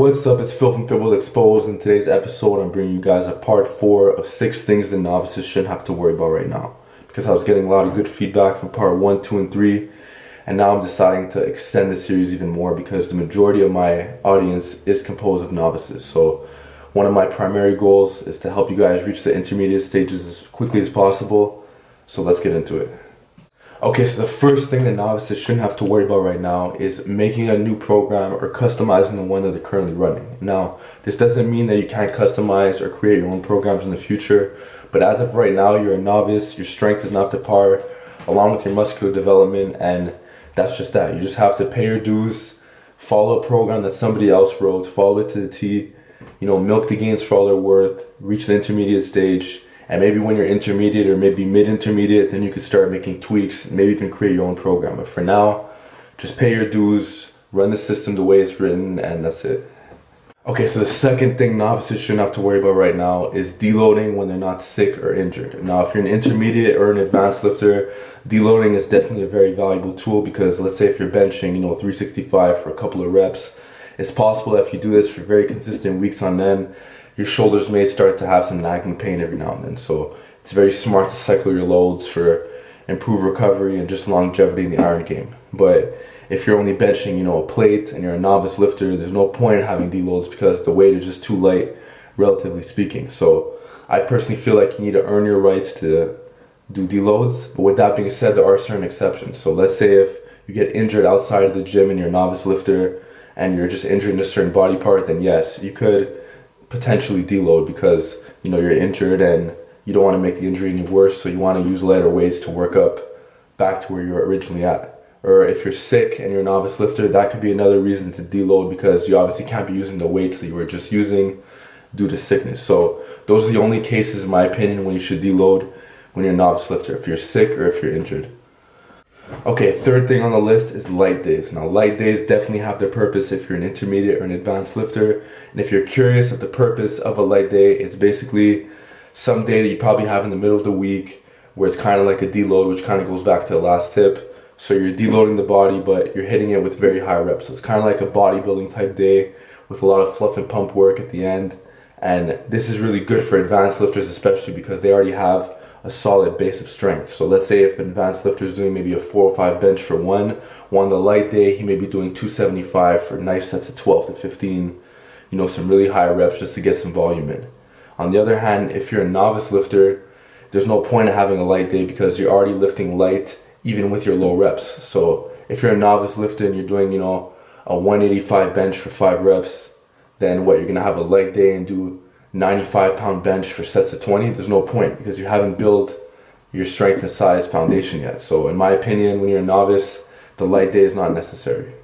What's up, it's Phil from Phil Will Expose. In today's episode, I'm bringing you guys a part 4 of 6 things that novices shouldn't have to worry about right now. Because I was getting a lot of good feedback from part 1, 2, and 3, and now I'm deciding to extend the series even more because the majority of my audience is composed of novices. So one of my primary goals is to help you guys reach the intermediate stages as quickly as possible. So let's get into it. Okay, so the first thing that novices shouldn't have to worry about right now is making a new program or customizing the one that they're currently running. Now, this doesn't mean that you can't customize or create your own programs in the future, but as of right now, you're a novice, your strength is not up to par, along with your muscular development, and that's just that. You just have to pay your dues, follow a program that somebody else wrote, follow it to the T, milk the gains for all they're worth, reach the intermediate stage, and maybe when you're intermediate or maybe mid-intermediate, then you could start making tweaks, maybe even create your own program. But for now, just pay your dues, run the system the way it's written, and that's it. Okay, so the second thing novices shouldn't have to worry about right now is deloading when they're not sick or injured. Now, if you're an intermediate or an advanced lifter, deloading is definitely a very valuable tool because let's say if you're benching, 365 for a couple of reps, it's possible that if you do this for very consistent weeks on end, your shoulders may start to have some nagging pain every now and then. So it's very smart to cycle your loads for improved recovery and just longevity in the iron game. But if you're only benching, a plate and you're a novice lifter, there's no point in having deloads because the weight is just too light, relatively speaking. So I personally feel like you need to earn your rights to do deloads. But with that being said, there are certain exceptions. So let's say if you get injured outside of the gym and you're a novice lifter and you're just injured in a certain body part, then yes, you could potentially deload because you're injured and you don't want to make the injury any worse, so you want to use lighter weights to work up back to where you were originally at. Or if you're sick and you're a novice lifter, that could be another reason to deload because you obviously can't be using the weights that you were just using due to sickness. So those are the only cases, in my opinion, when you should deload when you're a novice lifter, if you're sick or if you're injured. Okay, third thing on the list is light days. Now, light days definitely have their purpose if you're an intermediate or an advanced lifter. And if you're curious of the purpose of a light day, it's basically some day that you probably have in the middle of the week where it's kind of like a deload, which kind of goes back to the last tip. So you're deloading the body, but you're hitting it with very high reps. So it's kind of like a bodybuilding type day with a lot of fluff and pump work at the end. And this is really good for advanced lifters, especially because they already have a solid base of strength. So let's say if an advanced lifter is doing maybe a 405 bench for one on the light day, he may be doing 275 for nice sets of 12 to 15, some really high reps just to get some volume in. On the other hand, if you're a novice lifter, there's no point in having a light day because you're already lifting light even with your low reps. So if you're a novice lifter and you're doing, a 185 bench for 5 reps, then what, you're gonna have a light day and do 95-pound bench for sets of 20, there's no point because you haven't built your strength and size foundation yet. So in my opinion, when you're a novice, the light day is not necessary.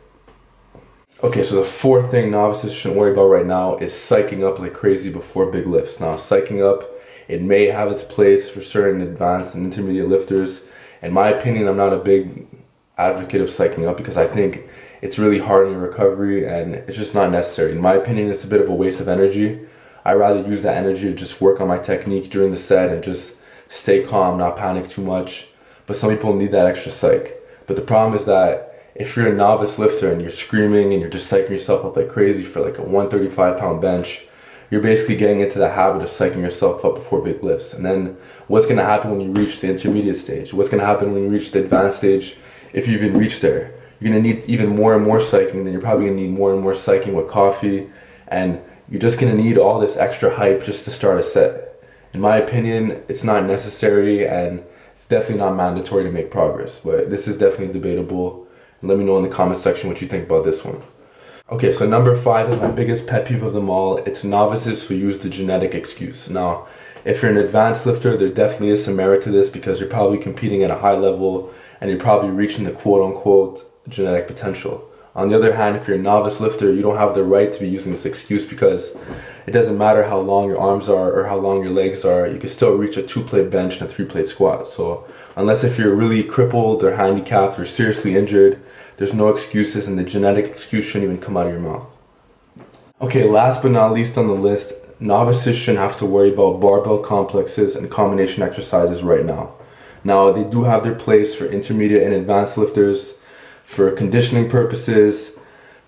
Okay, so the fourth thing novices shouldn't worry about right now is psyching up like crazy before big lifts. Now, psyching up, it may have its place for certain advanced and intermediate lifters. In my opinion, I'm not a big advocate of psyching up because I think it's really hard in your recovery and it's just not necessary. In my opinion, it's a bit of a waste of energy. I'd rather use that energy to just work on my technique during the set and just stay calm, not panic too much. But some people need that extra psych. But the problem is that if you're a novice lifter and you're screaming and you're just psyching yourself up like crazy for like a 135-pound bench, you're basically getting into the habit of psyching yourself up before big lifts. And then what's going to happen when you reach the intermediate stage? What's going to happen when you reach the advanced stage if you even reach there? You're going to need even more and more psyching, then you're probably going to need more and more psyching with coffee, and you're just going to need all this extra hype just to start a set. In my opinion, it's not necessary and it's definitely not mandatory to make progress, but this is definitely debatable. And let me know in the comment section what you think about this one. Okay, so number 5 is my biggest pet peeve of them all. It's novices who use the genetic excuse. Now, if you're an advanced lifter, there definitely is some merit to this because you're probably competing at a high level and you're probably reaching the quote-unquote genetic potential. On the other hand, if you're a novice lifter, you don't have the right to be using this excuse because it doesn't matter how long your arms are or how long your legs are, you can still reach a 2-plate bench and a 3-plate squat. So unless if you're really crippled or handicapped or seriously injured, there's no excuses and the genetic excuse shouldn't even come out of your mouth. Okay, last but not least on the list, novices shouldn't have to worry about barbell complexes and combination exercises right now. Now, they do have their place for intermediate and advanced lifters, for conditioning purposes,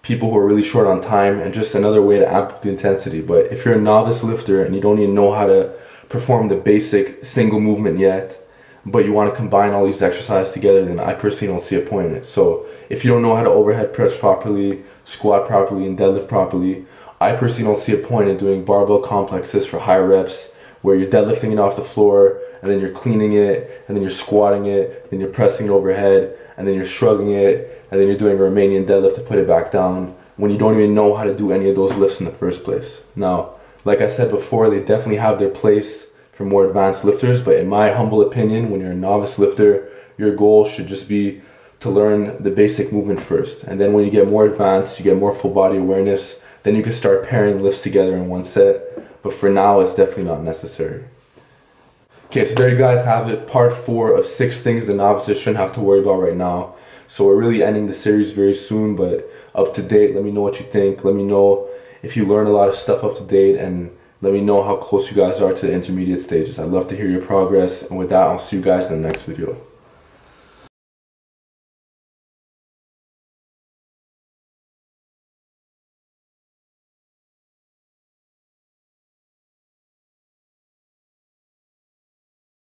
people who are really short on time, and just another way to amp up the intensity. But if you're a novice lifter and you don't even know how to perform the basic single movement yet, but you want to combine all these exercises together, then I personally don't see a point in it. So if you don't know how to overhead press properly, squat properly, and deadlift properly, I personally don't see a point in doing barbell complexes for higher reps, where you're deadlifting it off the floor, and then you're cleaning it, and then you're squatting it, then you're pressing it overhead, and then you're shrugging it, and then you're doing a Romanian deadlift to put it back down, when you don't even know how to do any of those lifts in the first place. Now, like I said before, they definitely have their place for more advanced lifters, but in my humble opinion, when you're a novice lifter, your goal should just be to learn the basic movement first. And then when you get more advanced, you get more full body awareness, then you can start pairing lifts together in one set. But for now, it's definitely not necessary. Okay, so there you guys have it, part 4 of 6 things the novices shouldn't have to worry about right now. So we're really ending the series very soon, but up to date, let me know what you think. Let me know if you learn a lot of stuff up to date, and let me know how close you guys are to the intermediate stages. I'd love to hear your progress. And with that, I'll see you guys in the next video.